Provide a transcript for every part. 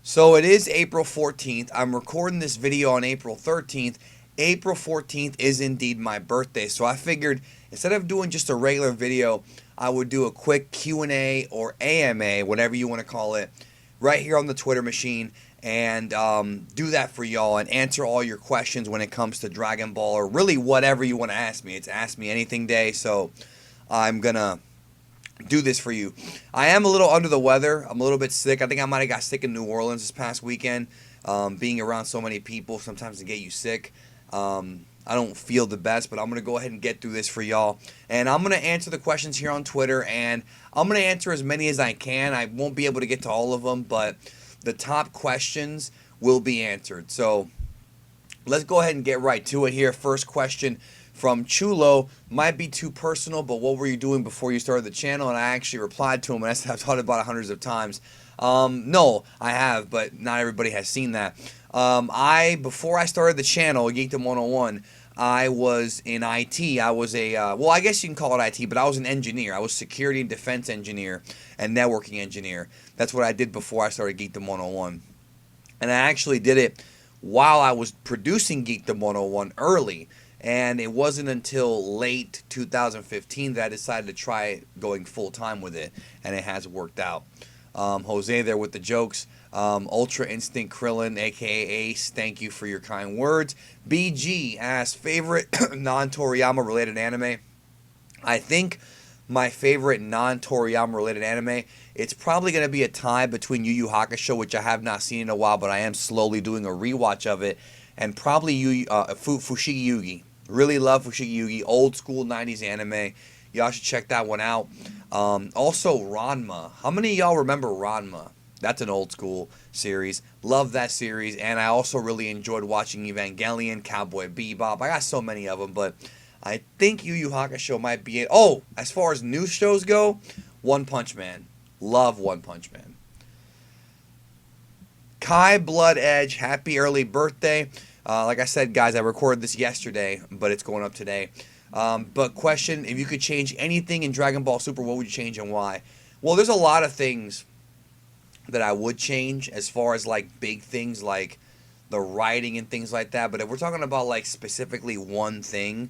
So it is April 14th. I'm recording this video on April 13th. April 14th is indeed my birthday. So I figured instead of doing just a regular video, I would do a quick Q&A or AMA, whatever you want to call it, right here on the Twitter machine and do that for y'all and answer all your questions when it comes to Dragon Ball or really whatever you want to ask me. It's Ask Me Anything Day, so I'm going to do this for you. I am a little under the weather. I'm a little bit sick. I think I might have got sick in New Orleans this past weekend. Being around so many people sometimes can get you sick. I don't feel the best, but I'm going to go ahead and get through this for y'all. And I'm going to answer the questions here on Twitter, and I'm going to answer as many as I can. I won't be able to get to all of them, but the top questions will be answered. So let's go ahead and get right to it here. First question from Chulo. Might be too personal, but what were you doing before you started the channel? And I actually replied to him, and I've taught it about hundreds of times. No, I have, but not everybody has seen that. Before I started the channel, Geekdom101, I was in IT. I was a, well, I guess you can call it IT, but I was an engineer. I was security and defense engineer and networking engineer. That's what I did before I started Geekdom101. And I actually did it while I was producing Geekdom101 early. And it wasn't until late 2015 that I decided to try going full-time with it. And it has worked out. Jose there with the jokes. Ultra Instinct Krillin, aka Ace, thank you for your kind words. BG asks, favorite non-Toriyama related anime? I think my favorite non-Toriyama related anime, it's probably going to be a tie between Yu Yu Hakusho, which I have not seen in a while, but I am slowly doing a rewatch of it, and probably Fushigi Yugi. Really love Fushigi Yugi, old school 90s anime. Y'all should check that one out. Also, Ranma. How many of y'all remember Ranma? That's an old school series. Love that series. And I also really enjoyed watching Evangelion, Cowboy Bebop. I got so many of them, but I think Yu Yu Hakusho might be it. Oh, as far as new shows go, One Punch Man. Love One Punch Man. Kai Blood Edge, happy early birthday. Like I said, guys, I recorded this yesterday, but it's going up today. But question, if you could change anything in Dragon Ball Super, what would you change and why? Well, there's a lot of things that I would change as far as like big things like the writing and things like that. But if we're talking about like specifically one thing,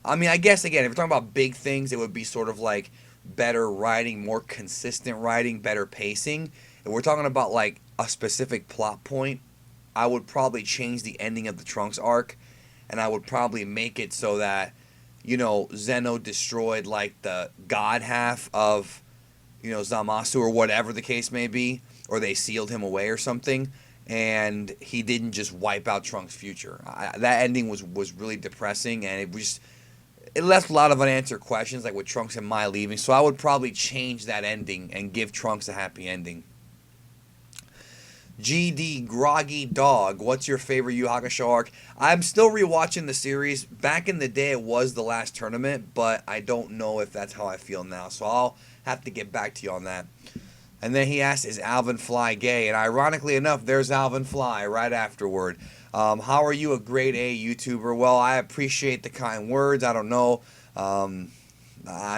I mean, I guess again, if we're talking about big things, it would be sort of like better writing, more consistent writing, better pacing. If we're talking about like a specific plot point, I would probably change the ending of the Trunks arc, and I would probably make it so that, you know, Zeno destroyed like the god half of, you know, Zamasu or whatever the case may be, or they sealed him away or something, and he didn't just wipe out Trunks' future. That ending was really depressing, and it left a lot of unanswered questions, like with Trunks and Mai leaving. So I would probably change that ending and give Trunks a happy ending. GD Groggy Dog, what's your favorite Yu Yu Hakusho arc? I'm still rewatching the series. Back in the day, it was the last tournament, but I don't know if that's how I feel now. So I'll have to get back to you on that. And then he asked, is Alvin Fly gay? And ironically enough, there's Alvin Fly right afterward. How are you a grade A YouTuber? Well, I appreciate the kind words. I don't know. I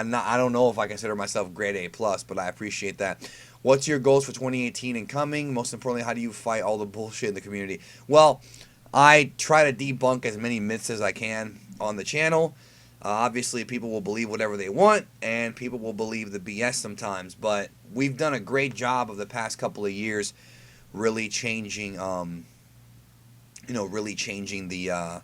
don't know if I consider myself grade A plus, but I appreciate that. What's your goals for 2018 and coming? Most importantly, how do you fight all the bullshit in the community? Well, I try to debunk as many myths as I can on the channel. Obviously, people will believe whatever they want, and people will believe the BS sometimes. But we've done a great job of the past couple of years, really changing, really changing the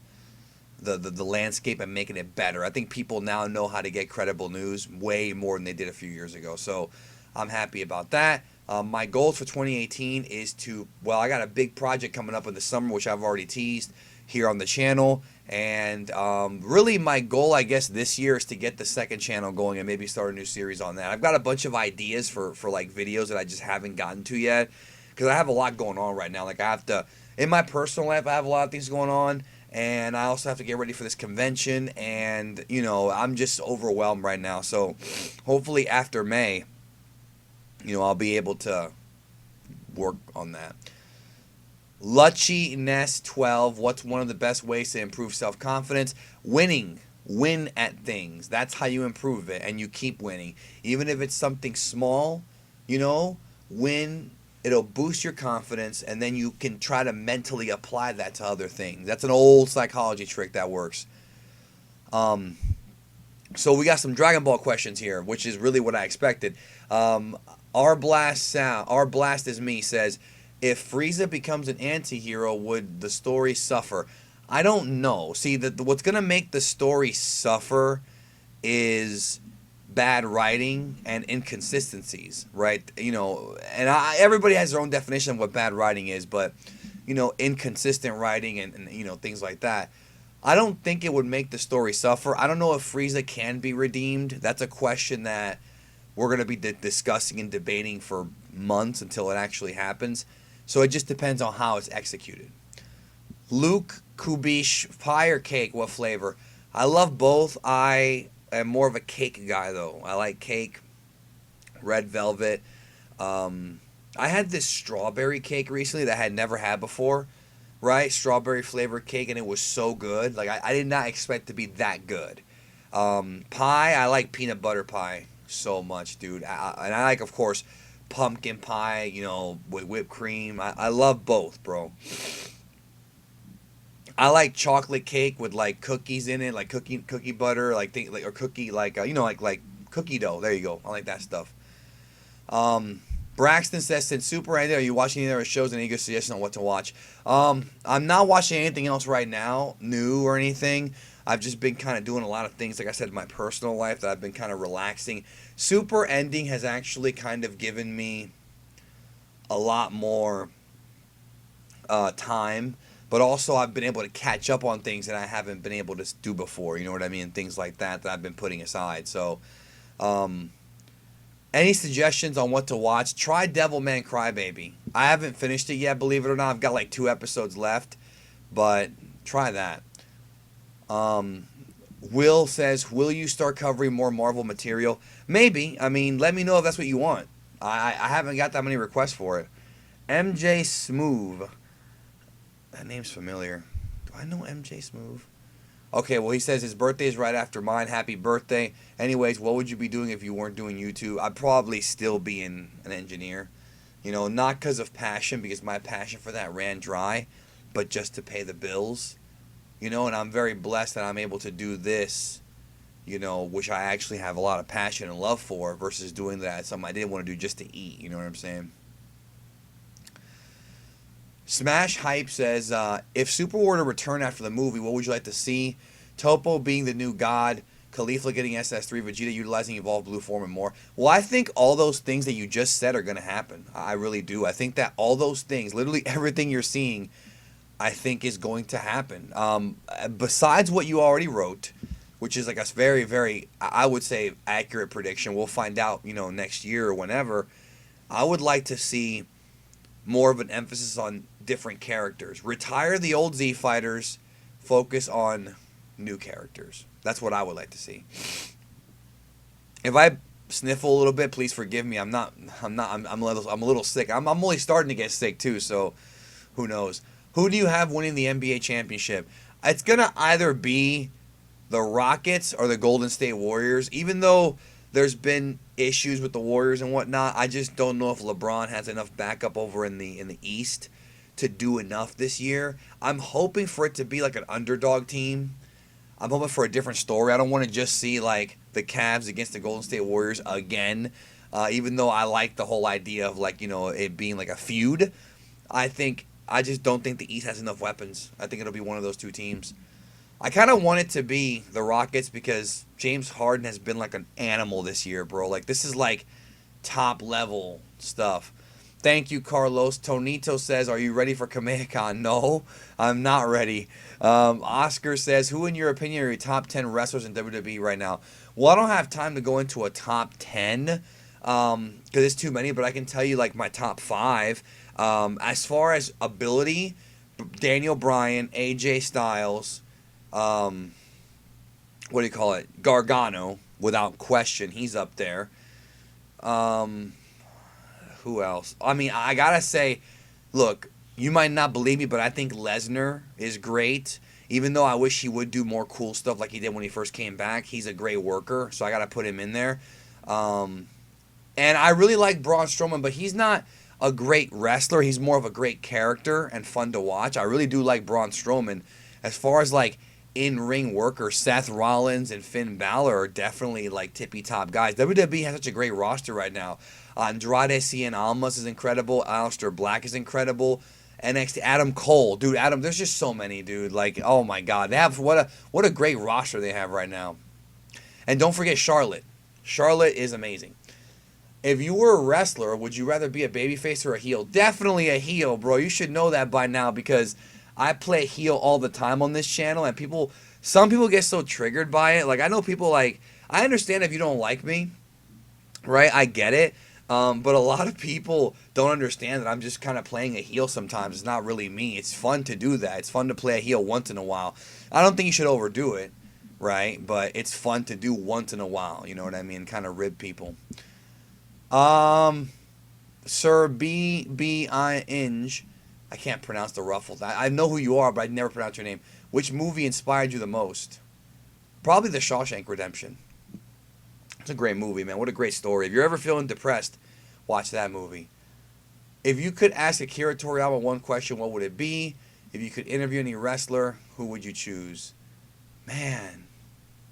landscape and making it better. I think people now know how to get credible news way more than they did a few years ago. So I'm happy about that. My goals for 2018 is to, well, I got a big project coming up in the summer, which I've already teased here on the channel. And really my goal, I guess, this year is to get the second channel going and maybe start a new series on that. I've got a bunch of ideas for like videos that I just haven't gotten to yet, because I have a lot going on right now. Like I have to, in my personal life, I have a lot of things going on. And I also have to get ready for this convention. And, you know, I'm just overwhelmed right now. So hopefully after May, you know, I'll be able to work on that. Luchy Nest 12, what's one of the best ways to improve self-confidence? Winning. Win at things. That's how you improve it, and you keep winning. Even if it's something small, you know, win It'll boost your confidence, and then you can try to mentally apply that to other things. That's an old psychology trick that works. So we got some Dragon Ball questions here, which is really what I expected. Our Blast is me says, if Frieza becomes an anti-hero, would the story suffer? I don't know. See, what's gonna make the story suffer is bad writing and inconsistencies, right? You know, and everybody has their own definition of what bad writing is, but you know, inconsistent writing and you know, things like that. I don't think it would make the story suffer. I don't know if Frieza can be redeemed. That's a question that we're going to be discussing and debating for months until it actually happens. So it just depends on how it's executed. Luke Kubish, pie or cake? What flavor? I love both. I am more of a cake guy, though. I like cake, red velvet. I had this strawberry cake recently that I had never had before. Right, strawberry flavored cake, and it was so good. Like I did not expect it to be that good. Pie, I like peanut butter pie so much, dude. And I like, of course, pumpkin pie. You know, with whipped cream. I love both, bro. I like chocolate cake with like cookies in it, like cookie butter, or cookie you know, like cookie dough. There you go. I like that stuff. Braxton says, since Super ended, are you watching any other shows and any good suggestions on what to watch? I'm not watching anything else right now, new or anything. I've just been kind of doing a lot of things, like I said, in my personal life that I've been kind of relaxing. Super ending has actually kind of given me a lot more time, but also I've been able to catch up on things that I haven't been able to do before. You know what I mean? Things like that I've been putting aside. So, any suggestions on what to watch? Try Devilman Crybaby. I haven't finished it yet, believe it or not. I've got like 2 episodes left, but try that. Will says, will you start covering more Marvel material? Maybe. I mean, let me know if that's what you want. I haven't got that many requests for it. MJ Smooth. That name's familiar. Do I know MJ Smooth? Okay, well, he says his birthday is right after mine. Happy birthday. Anyways, what would you be doing if you weren't doing YouTube? I'd probably still be an engineer. You know, not because of passion, because my passion for that ran dry, but just to pay the bills. You know, and I'm very blessed that I'm able to do this, you know, which I actually have a lot of passion and love for, versus doing that something I didn't want to do just to eat. You know what I'm saying? Smash Hype says, if Super were to return after the movie, what would you like to see? Toppo being the new god, Caulifla getting SS3, Vegeta utilizing Evolved Blue form, and more. Well, I think all those things that you just said are going to happen. I really do. I think that all those things, literally everything you're seeing, I think is going to happen. Besides what you already wrote, which is like a very, very, I would say, accurate prediction. We'll find out, you know, next year or whenever. I would like to see more of an emphasis on different characters. Retire the old Z fighters, focus on new characters. That's what I would like to see. If I sniffle a little bit, please forgive me. I'm a little sick. I'm only starting to get sick too, so who knows. Who do you have winning the NBA championship? It's gonna either be the Rockets or the Golden State Warriors. Even though there's been issues with the Warriors and whatnot, I just don't know if LeBron has enough backup over in the East to do enough this year. I'm hoping for it to be like an underdog team. I'm hoping for a different story. I don't want to just see like the Cavs against the Golden State Warriors again. Even though I like the whole idea of like, you know, it being like a feud. I just don't think the East has enough weapons. I think it'll be one of those two teams. I kind of want it to be the Rockets because James Harden has been like an animal this year, bro. Like, this is like top level stuff. Thank you, Carlos. Tonito says, are you ready for Kamehacon? No, I'm not ready. Oscar says, who in your opinion are your top 10 wrestlers in WWE right now? Well, I don't have time to go into a top 10 because it's too many, but I can tell you like my top 5. As far as ability, Daniel Bryan, AJ Styles, what do you call it? Gargano, without question, he's up there. Who else? I mean, I gotta say, look, you might not believe me, but I think Lesnar is great. Even though I wish he would do more cool stuff like he did when he first came back, he's a great worker, so I gotta put him in there. And I really like Braun Strowman, but he's not. a great wrestler. He's more of a great character and fun to watch. I really do like Braun Strowman. As far as like in-ring workers, Seth Rollins and Finn Balor are definitely like tippy-top guys. WWE has such a great roster right now. Andrade Cien Almas is incredible. Aleister Black is incredible. NXT Adam Cole, dude. Adam, there's just so many, dude. Like, oh my God, they have what a great roster they have right now. And don't forget Charlotte. Charlotte is amazing. If you were a wrestler, would you rather be a babyface or a heel? Definitely a heel, bro. You should know that by now because I play heel all the time on this channel, and some people get so triggered by it. Like, I know people like, I understand if you don't like me, right? I get it. But a lot of people don't understand that I'm just kind of playing a heel sometimes. It's not really me. It's fun to do that. It's fun to play a heel once in a while. I don't think you should overdo it, right? But it's fun to do once in a while. You know what I mean? Kind of rib people. Sir B.B.I. Inge. I can't pronounce the ruffles. I know who you are, but I never pronounce your name. Which movie inspired you the most? Probably The Shawshank Redemption. It's a great movie, man. What a great story. If you're ever feeling depressed, watch that movie. If you could ask Akira Toriyama one question, what would it be? If you could interview any wrestler, who would you choose? Man,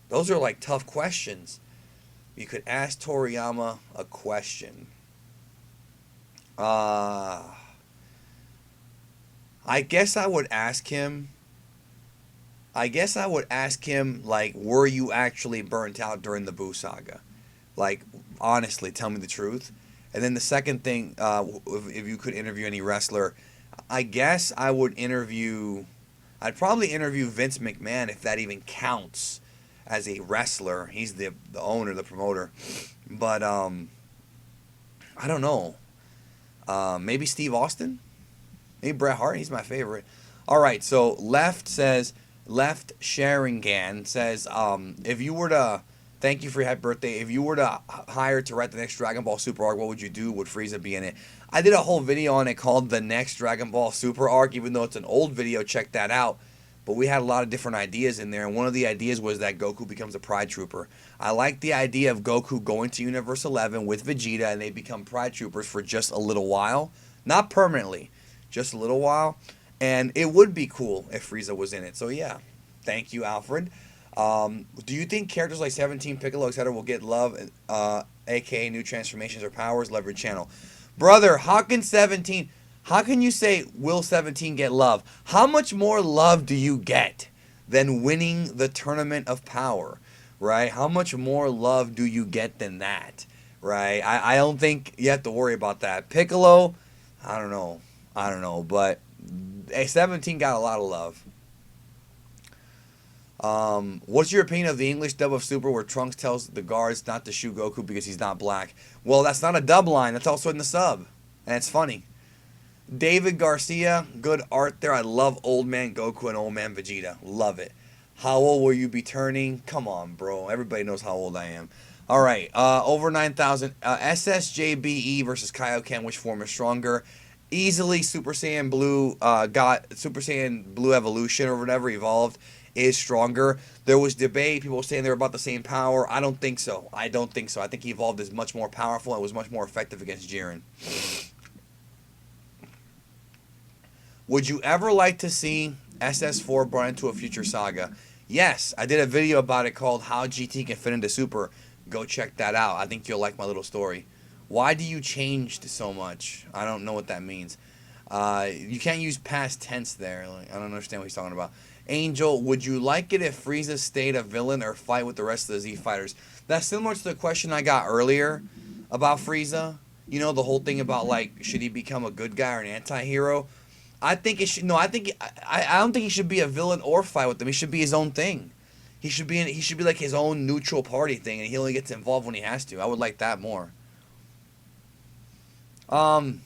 those are like tough questions. You could ask Toriyama a question. I guess I would ask him, like, were you actually burnt out during the Boo Saga? Like, honestly, tell me the truth. And then the second thing, if you could interview any wrestler, I guess I'd probably interview Vince McMahon, if that even counts as a wrestler. He's the owner, the promoter. But, I don't know. Maybe Steve Austin? Maybe Bret Hart? He's my favorite. All right, so Left Sharingan says, if you were to, thank you for your happy birthday, if you were to hire to write the next Dragon Ball Super arc, what would you do? Would Frieza be in it? I did a whole video on it called The Next Dragon Ball Super arc, even though it's an old video, check that out. But we had a lot of different ideas in there, and one of the ideas was that Goku becomes a Pride Trooper. I like the idea of Goku going to Universe 11 with Vegeta, and they become Pride Troopers for just a little while. Not permanently, just a little while. And it would be cool if Frieza was in it. So yeah, thank you, Alfred. Do you think characters like 17, Piccolo, etc. will get love, aka new transformations or powers? Love your channel. Brother, how can you say, will 17 get love? How much more love do you get than winning the Tournament of Power, right? How much more love do you get than that, right? I don't think you have to worry about that. Piccolo, I don't know, but 17 got a lot of love. What's your opinion of the English dub of Super where Trunks tells the guards not to shoot Goku because he's not black? Well, that's not a dub line. That's also in the sub. And it's funny. David Garcia, good art there. I love Old Man Goku and Old Man Vegeta. Love it. How old will you be turning? Come on, bro. Everybody knows how old I am. All right. Over 9,000. SSJBE versus Kaioken. Which form is stronger? Easily Super Saiyan Blue Super Saiyan Blue Evolution or whatever evolved is stronger. There was debate. People were saying they were about the same power. I don't think so. I think he evolved is much more powerful and was much more effective against Jiren. Would you ever like to see SS4 brought into a future saga? Yes. I did a video about it called How GT Can Fit Into Super. Go check that out. I think you'll like my little story. Why do you change so much? I don't know what that means. You can't use past tense there. Like, I don't understand what he's talking about. Angel, would you like it if Frieza stayed a villain or fight with the rest of the Z fighters? That's similar to the question I got earlier about Frieza. You know, the whole thing about, like, should he become a good guy or an anti-hero? I think it should. No, I don't think he should be a villain or fight with them. He should be his own thing. He should be like his own neutral party thing, and he only gets involved when he has to. I would like that more. Mula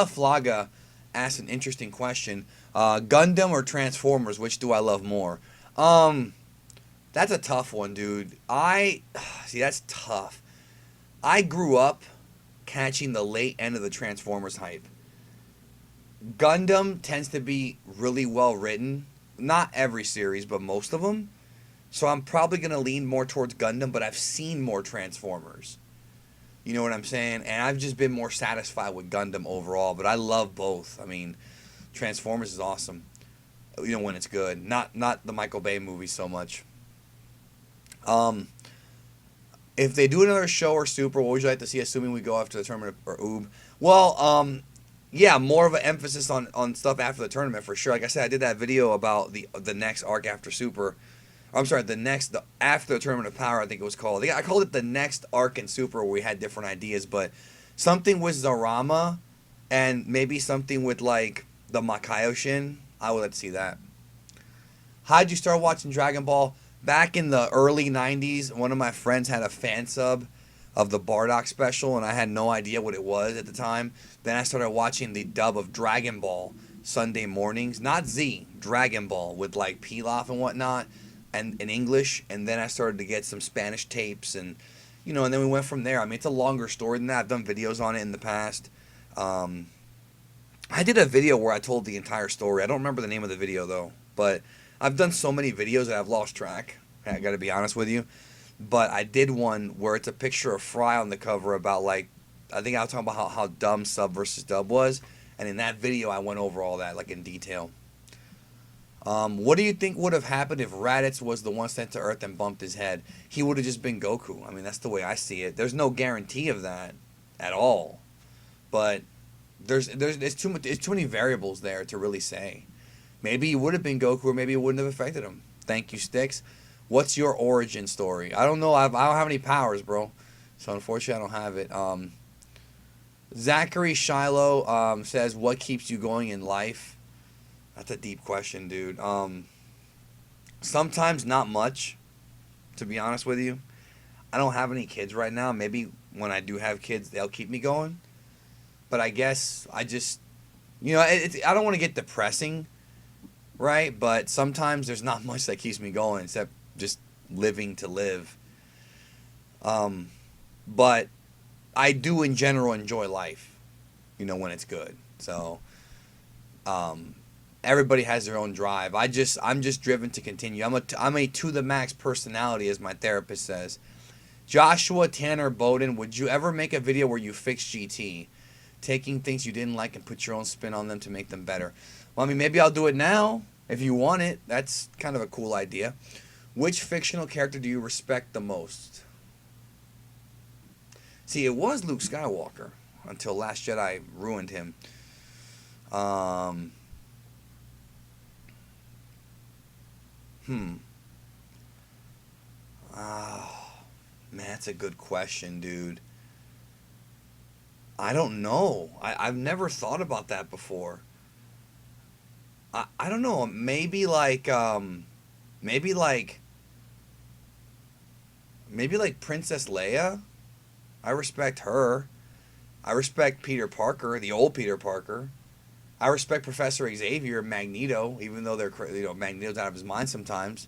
Flaga asked an interesting question. Gundam or Transformers, which do I love more? That's a tough one, dude. See, that's tough. I grew up catching the late end of the Transformers hype. Gundam tends to be really well written. Not every series, but most of them. So I'm probably going to lean more towards Gundam, but I've seen more Transformers. You know what I'm saying? And I've just been more satisfied with Gundam overall. But I love both. I mean, Transformers is awesome. You know, when it's good. Not the Michael Bay movies so much. If they do another show or Super, what would you like to see, assuming we go after the tournament or Oob? Well, yeah, more of an emphasis on stuff after the tournament for sure. Like I said, I did that video about the next arc after Super. I'm sorry, the after the Tournament of Power, I think it was called. I called it the next arc in Super, where we had different ideas, but something with Zarama and maybe something with like the Makaioshin. I would like to see that. How'd you start watching Dragon Ball? Back in the early 90s, one of my friends had a fan sub of the Bardock special, and I had no idea what it was at the time. Then I started watching the dub of Dragon Ball Sunday mornings. Not Z, Dragon Ball, with like Pilaf and whatnot, and in English. And then I started to get some Spanish tapes, and you know, and then we went from there. I mean, it's a longer story than that. I've done videos on it in the past. I did a video where I told the entire story. I don't remember the name of the video though, but I've done so many videos that I've lost track. I got to be honest with you. But I did one where it's a picture of Fry on the cover about, like, I think I was talking about how dumb sub versus dub was. And in that video, I went over all that, like, in detail. What do you think would have happened if Raditz was the one sent to Earth and bumped his head? He would have just been Goku. I mean, that's the way I see it. There's no guarantee of that at all. But it's too many variables there to really say. Maybe he would have been Goku, or maybe it wouldn't have affected him. Thank you, Sticks. What's your origin story? I don't know. I don't have any powers, bro. So, unfortunately, I don't have it. Zachary Shiloh says, what keeps you going in life? That's a deep question, dude. Sometimes not much, to be honest with you. I don't have any kids right now. Maybe when I do have kids, they'll keep me going. But I guess I just, you know, I don't want to get depressing, right? But sometimes there's not much that keeps me going except just living to live. But I do in general enjoy life, you know, when it's good. So everybody has their own drive. I'm just driven to continue. I'm a to the max personality, as my therapist says. Joshua Tanner Bowden, would you ever make a video where you fix GT, taking things you didn't like and put your own spin on them to make them better? Well, I mean, maybe I'll do it now if you want it. That's kind of a cool idea. Which fictional character do you respect the most? See, it was Luke Skywalker until Last Jedi ruined him. Oh, man, that's a good question, dude. I don't know. I've never thought about that before. I don't know. Maybe like Princess Leia. I respect her. I respect Peter Parker, the old Peter Parker. I respect Professor Xavier, Magneto, even though Magneto's out of his mind sometimes.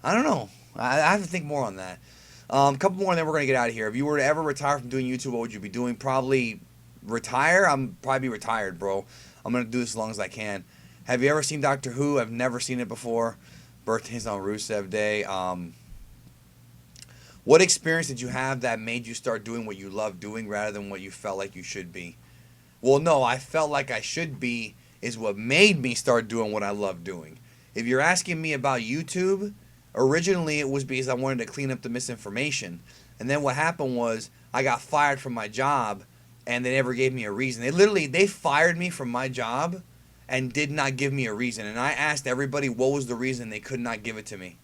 I don't know. I have to think more on that. A couple more, and then we're gonna get out of here. If you were to ever retire from doing YouTube, what would you be doing? Probably retire. I'm probably retired, bro. I'm gonna do this as long as I can. Have you ever seen Doctor Who? I've never seen it before. Birthday's on Rusev Day. What experience did you have that made you start doing what you love doing rather than what you felt like you should be? Well, no, I felt like I should be is what made me start doing what I love doing. If you're asking me about YouTube, originally it was because I wanted to clean up the misinformation. And then what happened was I got fired from my job and they never gave me a reason. They fired me from my job and did not give me a reason. And I asked everybody what was the reason, they could not give it to me.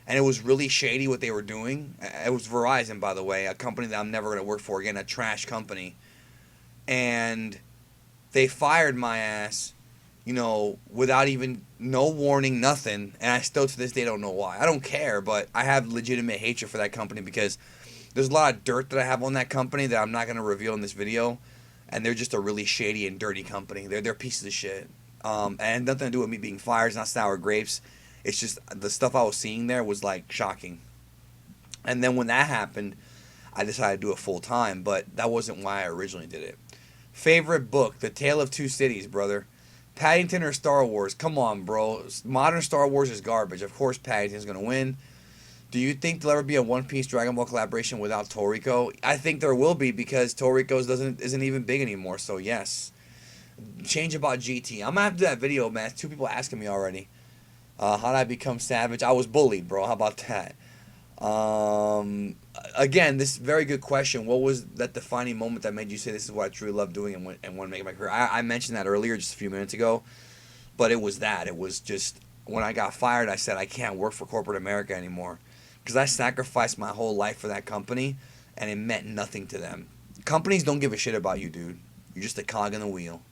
And it was really shady what they were doing. It was Verizon, by the way, a company that I'm never going to work for again, a trash company. And they fired my ass, you know, without even no warning, nothing. And I still to this day don't know why. I don't care, but I have legitimate hatred for that company because there's a lot of dirt that I have on that company that I'm not going to reveal in this video. And they're just a really shady and dirty company. They're pieces of shit. And it had nothing to do with me being fired. It's not sour grapes. It's just the stuff I was seeing there was like shocking. And then when that happened, I decided to do it full time, but that wasn't why I originally did it. Favorite book, The Tale of Two Cities, brother. Paddington or Star Wars? Come on, bro. Modern Star Wars is garbage. Of course Paddington's going to win. Do you think there'll ever be a One Piece Dragon Ball collaboration without Toriko? I think there will be because Toriko's isn't even big anymore. So yes. Change about GT. I'm gonna have to do that video, man. 2 people asking me already. How did I become savage? I was bullied, bro. How about that? Again, this very good question. What was that defining moment that made you say this is what I truly love doing and want to make my career? I mentioned that earlier, just a few minutes ago, but it was that. It was just when I got fired, I said I can't work for corporate America anymore because I sacrificed my whole life for that company, and it meant nothing to them. Companies don't give a shit about you, dude. You're just a cog in the wheel.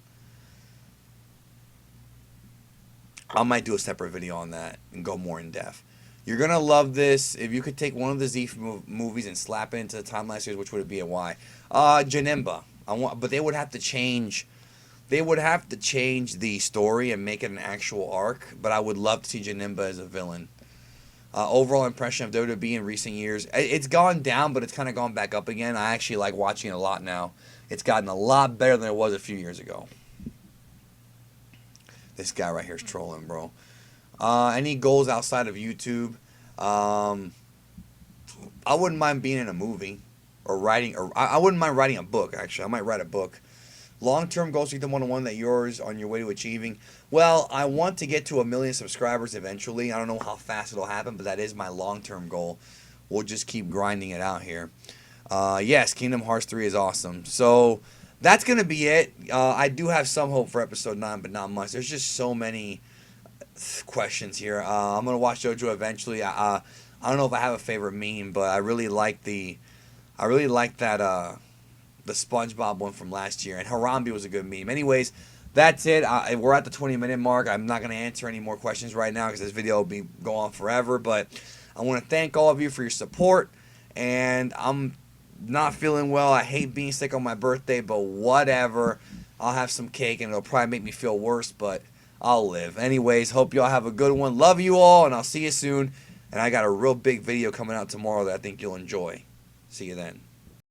I might do a separate video on that and go more in depth. You're going to love this. If you could take one of the Z movies and slap it into the timeline series, which would it be and why? Janemba. But they would have to change. They would have to change the story and make it an actual arc. But I would love to see Janemba as a villain. Overall impression of WWE in recent years. It's gone down, but it's kind of gone back up again. I actually like watching it a lot now. It's gotten a lot better than it was a few years ago. This guy right here is trolling, bro. Any goals outside of YouTube? I wouldn't mind being in a movie or writing, or I wouldn't mind writing a book, actually. I might write a book. Long-term goals, Geekdom101, that yours on your way to achieving. Well, I want to get to 1 million subscribers eventually. I don't know how fast it'll happen, but that is my long-term goal. We'll just keep grinding it out here. Yes, Kingdom Hearts 3 is awesome. So that's going to be it. I do have some hope for episode 9, but not much. There's just so many questions here. I'm going to watch JoJo eventually. I don't know if I have a favorite meme, but I really like that the SpongeBob one from last year, and Harambe was a good meme. Anyways, that's it. We're at the 20-minute mark. I'm not going to answer any more questions right now because this video will be go on forever, but I want to thank all of you for your support, and I'm not feeling well. I hate being sick on my birthday, but whatever. I'll have some cake, and it'll probably make me feel worse, but I'll live. Anyways, hope you all have a good one. Love you all, and I'll see you soon. And I got a real big video coming out tomorrow that I think you'll enjoy. See you then.